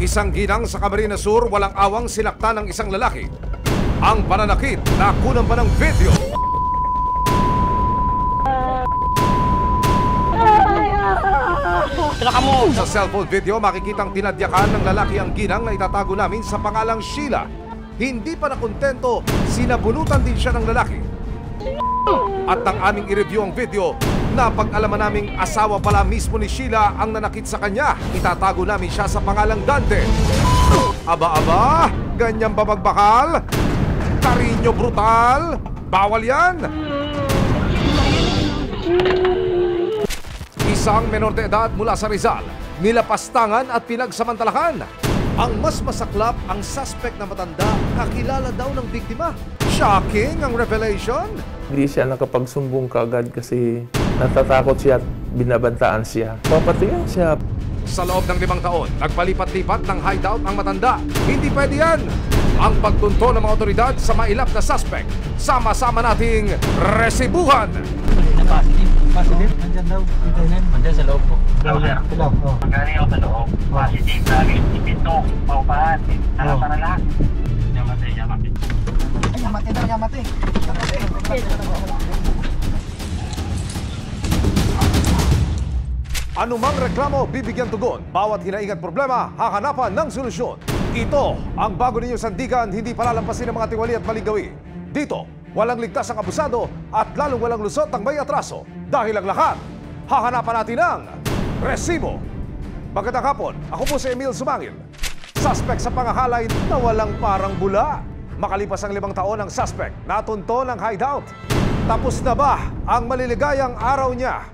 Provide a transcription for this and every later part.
Isang ginang sa Camarines Sur walang awang sinaktan ng isang lalaki. Ang pananakit nakunan pa ng video. Sa cellphone video makikitang tinadyakan ng lalaki ang ginang na itatago namin sa pangalang Sheila. Hindi pa nakontento, sinabunutan din siya ng lalaki. At nang aming i-review ang video, napag-alaman naming asawa pala mismo ni Sheila ang nanakit sa kanya. Itatago namin siya sa pangalang Dante. Aba-aba, ganyan ba magbakal? Karinyo brutal? Bawal yan! Isang menor de edad mula sa Rizal, nilapastangan at pinagsamantalahan. Ang mas masaklap, ang suspect na matanda, kakilala daw ng biktima. Shocking ang revelation. Hindi siya nakapagsumbong kaagad kasi natatakot siya at binabantaan siya. Papatayan siya. Sa loob ng 5 taon, nagpalipat-lipat ng hideout ang matanda. Hindi pwede yan. Ang pagtunto ng mga otoridad sa mailap na suspect. Sama-sama nating resibuhan. Positive? Nandyan daw. Nandyan sa loob po. Hello, sir. Hello. Magaling ako sa loob. Positive. Lagi ipito. Paupahan. Para lahat. Yamate. Ay, yamate daw, yamate. Anumang reklamo, bibigyan tugon. Bawat hinaing at problema, hahanapan ng solusyon. Ito ang bago ninyong sandigan, hindi palalampasin ng mga tiwali at maling gawi. Dito, walang ligtas ang abusado at lalong walang lusot ang may atraso. Dahil ang lahat, hahanapan natin ang resibo. Magandang hapon, ako po si Emil Sumangil. Suspect sa pangahalay na walang parang bula. Makalipas ang 5 taon ang suspect, natunto ng hideout. Tapos na ba ang maliligayang araw niya?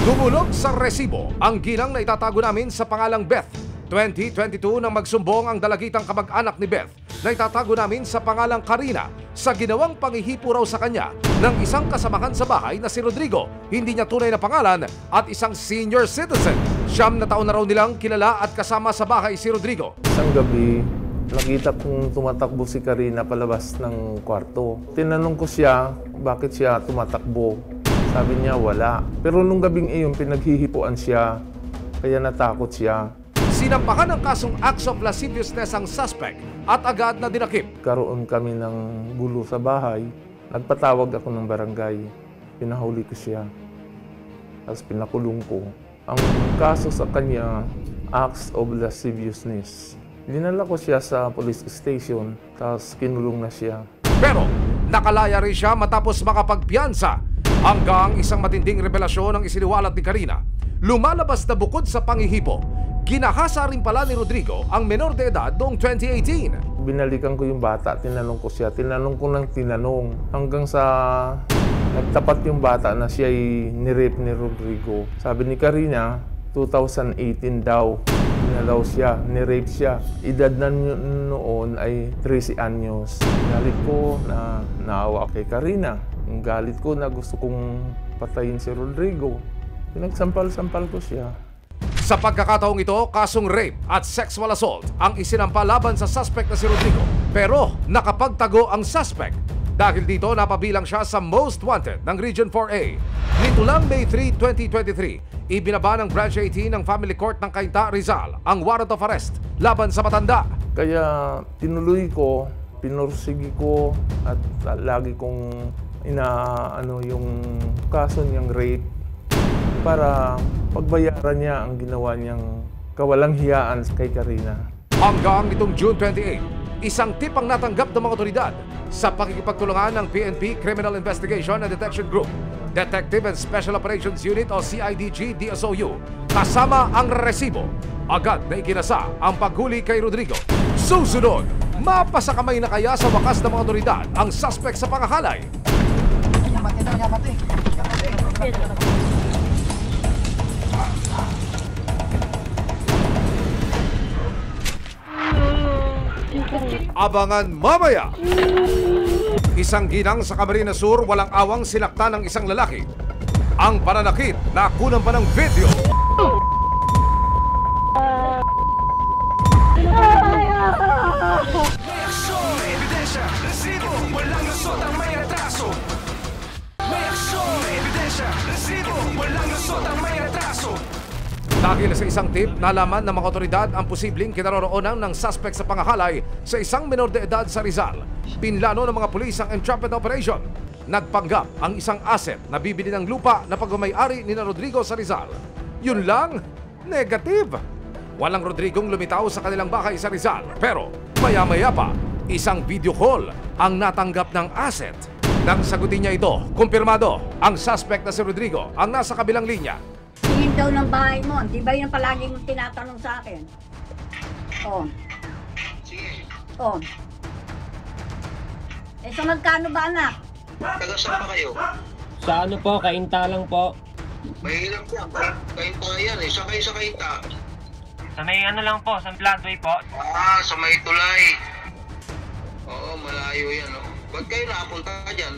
Dumulog sa resibo ang ginang na itatago namin sa pangalang Beth. 2022 nang magsumbong ang dalagitang kamag-anak ni Beth na itatago namin sa pangalang Karina sa ginawang panghihipo raw sa kanya ng isang kasamahan sa bahay na si Rodrigo, hindi niya tunay na pangalan, at isang senior citizen. 9 na taon na raw nilang kilala at kasama sa bahay si Rodrigo. Isang gabi, nakita kong tumatakbo si Karina palabas ng kwarto. Tinanong ko siya, bakit siya tumatakbo? Sabi niya, wala. Pero nung gabing iyon, pinaghihipuan siya, kaya natakot siya. Sinampahan ng kasong acts of lasciviousness ang suspect at agad na dinakip. Karoon kami ng gulo sa bahay. Nagpatawag ako ng barangay. Pinahuli ko siya. Tapos pinakulong ko. Ang kaso sa kanya, acts of lasciviousness. Dinala ko siya sa police station, tapos kinulong na siya. Pero nakalaya rin siya matapos makapagpiyansa. Hanggang isang matinding revelasyon ang isiniwalat ni Karina. Lumalabas na bukod sa panghihipo, ginahasa rin pala ni Rodrigo ang menor de edad noong 2018. Binalikan ko yung bata, tinanong ko siya, tinanong ko ng tinanong. Hanggang sa nagtapat yung bata na siya ay nirape ni Rodrigo. Sabi ni Karina, 2018 daw. Na daw siya, nirape siya. Edad na noon ay 13 anyos. Galit ko na naawa kay Karina. Ang galit ko na gusto kong patayin si Rodrigo. Pinagsampal-sampal ko siya. Sa pagkakataong ito, kasong rape at sexual assault ang isinampa laban sa suspect na si Rodrigo. Pero nakapagtago ang suspect. Dahil dito, napabilang siya sa most wanted ng Region 4A. Nito lang May 3, 2023, ibinaba ng Branch 18 ng Family Court ng Cainta, Rizal ang warrant of arrest laban sa matanda. Kaya tinuloy ko, pinursigi ko at lagi kong yung kaso niyang rape para pagbayaran niya ang ginawa niyang kawalang hiyaan kay Karina. Hanggang nitong June 28, isang tip ang natanggap ng mga otoridad sa pakikipagtulungan ng PNP Criminal Investigation and Detection Group, Detective and Special Operations Unit o CIDG DSOU, kasama ang resibo. Agad na ikinasa ang paghuli kay Rodrigo. Susunod, mapasakamay na kaya sa wakas ng mga otoridad ang suspect sa pangahalay? Yamate daw, yamate. Abangan mamaya! Isang ginang sa Camarines Sur walang awang sinaktan ng isang lalaki. Ang pananakit nakunan pa ng video. Reaksyon, ebidensya, resibo, walang lusot ang may atraso. Reaksyon, ebidensya, resibo, walang lusot ang may atraso. Dahil sa isang tip, nalaman ng mga otoridad ang posibleng kinaroroonan ng suspect sa pangahalay sa isang menor de edad sa Rizal. Pinlano ng mga pulis ang entrapment operation. Nagpanggap ang isang asset na bibili ng lupa na pagmamayari ni Rodrigo sa Rizal. Yun lang, negative. Walang Rodrigong lumitaw sa kanilang bahay sa Rizal. Pero maya-maya pa, isang video call ang natanggap ng asset. Nang sagutin niya ito, kumpirmado ang suspect na si Rodrigo ang nasa kabilang linya. Tingin daw ng bahay mo, di ba yun ang palagi mong tinatanong sa akin? Oh. Sige. Oh. Eh, so magkano ba anak? Taga saan pa kayo? Sa ano po, Kainta lang po. Mahirap yan. Kainta yan eh. Sa kayo sa Kainta. Sa may ano lang po, sa Flatway po. Sa may tulay. Oo, malayo yan. Oh. Ba't kayo nakapunta dyan?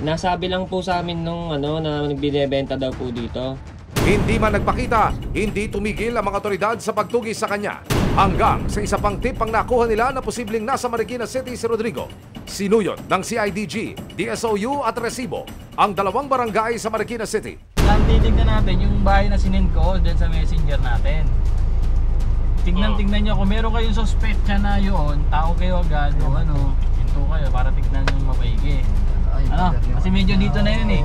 Nasabi lang po sa amin nung ano, na nagbinebenta daw po dito. Hindi man nagpakita, hindi tumigil ang mga otoridad sa pagtugis sa kanya. Hanggang sa isa pang tip ang nakuha nila na posibleng nasa Marikina City si Rodrigo. Sinuyod ng CIDG, DSOU at Resibo ang dalawang barangay sa Marikina City. Titignan natin yung bahay na sinend ko dyan sa messenger natin. Tignan nyo kung meron kayong suspect siya na yun, tao kayo agad o ano, hinto kayo para tignan yung mabaigi. Ano? Kasi medyo dito na yun eh.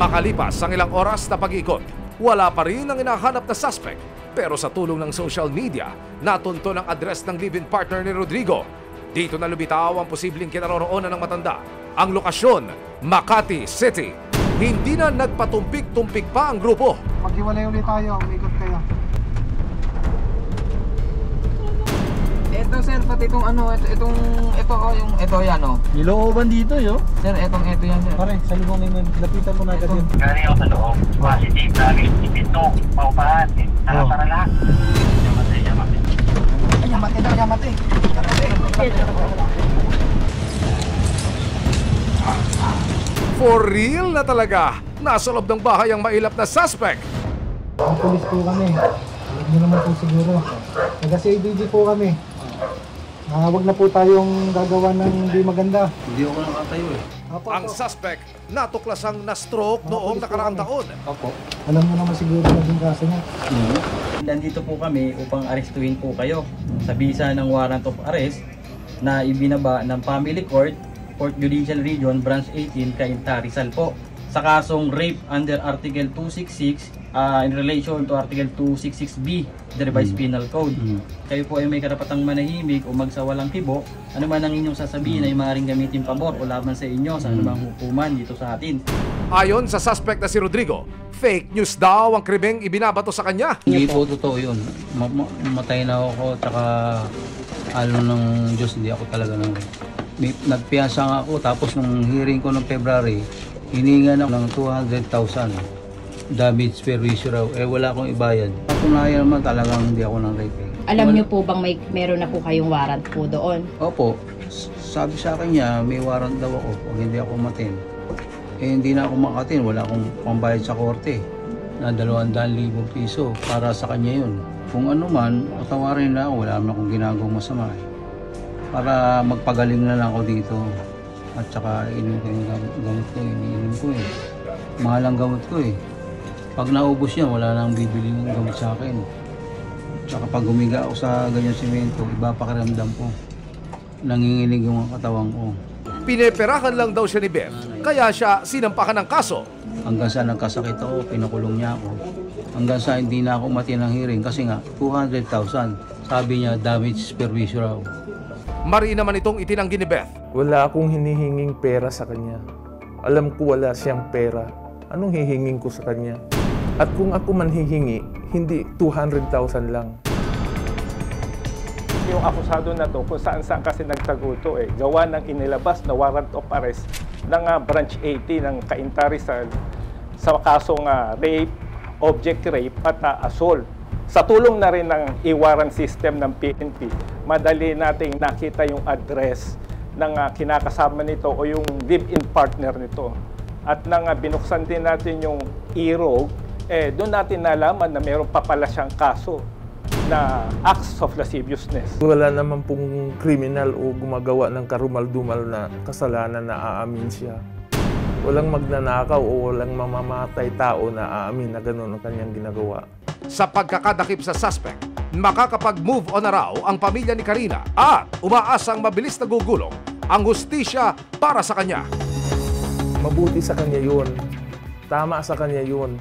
Makalipas ang ilang oras na pag-ikot, wala pa rin ang hinahanap na suspect. Pero sa tulong ng social media, natunto ng address ng live-in partner ni Rodrigo. Dito na lumitaw ang posibleng kinaroroonan ng matanda. Ang lokasyon, Makati City. Hindi na nagpatumpik-tumpik pa ang grupo. Maghiwalay ulit tayo, umikot kayo. Ito sir, pati itong ano, ito yan oh. Nilooban dito yo. Sir, ito yan sir. Pare, sa lubong naman, lapitan mo na agad yun. Galing ako sa loob. Positive. Lagi ipito. Paupahan. Para lahat. Yamate. Ay, yamate. For real na talaga, nasa loob ng bahay ang mailap na suspect. Ang pulis po kami. Huwag nyo naman po siguro. Taga-CIDG po kami. Huwag na po tayong gagawa ng di maganda. Hindi ako nakatayo eh. Ang suspect natuklasang na-stroke noong nakaraang taon. Opo. Alam mo naman siguro naging kaso niya. Nandito po kami upang arestuhin po kayo sa bisa ng warrant of arrest na ibinaba ng Family Court, Port Judicial Region, Branch 18, Cainta, Rizal po. Sa kasong rape under Article 266 in relation to Article 266B, the Revised Penal Code. Kayo po ay may karapatang manahimik o magsawalang kibo. Ano man ang inyong sasabihin ay maaaring gamitin pabor o laban sa inyo sa anumang hukuman dito sa atin. Ayon sa suspect na si Rodrigo, fake news daw ang krimeng ibinabato sa kanya. Hindi po totoo yun. Matay na ako, tsaka ng Diyos, hindi ako talaga nagpiyasa nga ako, tapos nung hearing ko ng February, hiningan ako ng 200,000 damage perjury raw. Wala akong ibayad. Patunayan naman talagang hindi ako ng rape. Alam niyo po bang meron na po kayong warrant po doon? Opo. Sabi sa akin niya, may warrant daw ako kung hindi ako matin. Hindi na ako makatin. Wala akong pambayad sa korte na 200,000 piso para sa kanya yun. Kung ano man, patawarin na ako. Wala naman akong ginagawang masama. Para magpagaling na lang ako dito. At saka inom ko yung gamot ko, iniinom ko eh. Mahal ang gamot ko eh. Pag naubos yan, wala nang bibili ng gamot sa akin. Tsaka pag humiga ako sa ganyan simento, iba pakiramdam ko. Nanginginig yung katawan ko. Pineperahan lang daw siya ni Beth, kaya siya sinampakan ng kaso. Hanggang sa nagkasakit ako, pinakulong niya ako. Hanggang sa hindi na ako mati ng hearing kasi nga 200,000. Sabi niya, damage perjury raw. Mari naman itong itinanggi ni Beth. Wala akong hinihinging pera sa kanya. Alam ko wala siyang pera. Anong hihingin ko sa kanya? At kung ako man hihingi, hindi 200,000 lang. Yung akusado na to, kung saan-saan kasi nagtaguto gawa ng inilabas na warrant of arrest ng Branch 80 ng Cainta Rizal sa kasong rape, object rape at assault. Sa tulong na rin ng e-warrant system ng PNP, madali nating nakita yung address ng kinakasama nito o yung live-in partner nito. At nang binuksan din natin yung e-rogue, doon natin nalaman na meron pa pala siyang kaso na acts of lasciviousness. Wala naman pong kriminal o gumagawa ng karumal-dumal na kasalanan na aamin siya. Walang magnanakaw o walang mamamatay tao na aamin na gano'n ang kanyang ginagawa. Sa pagkakadakip sa suspect, makakapag-move on na raw ang pamilya ni Karina at umaasang mabilis na gugulong ang hustisya para sa kanya. Mabuti sa kanya yun. Tama sa kanya yun.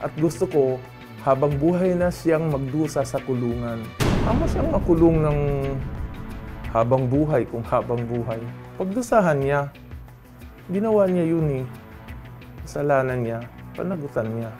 At gusto ko, habang buhay na siyang magdusa sa kulungan. Tama siyang makulong ng habang buhay kung habang buhay. Pagdusahan niya, ginawa niya yun eh. Kasalanan niya, panagutan niya.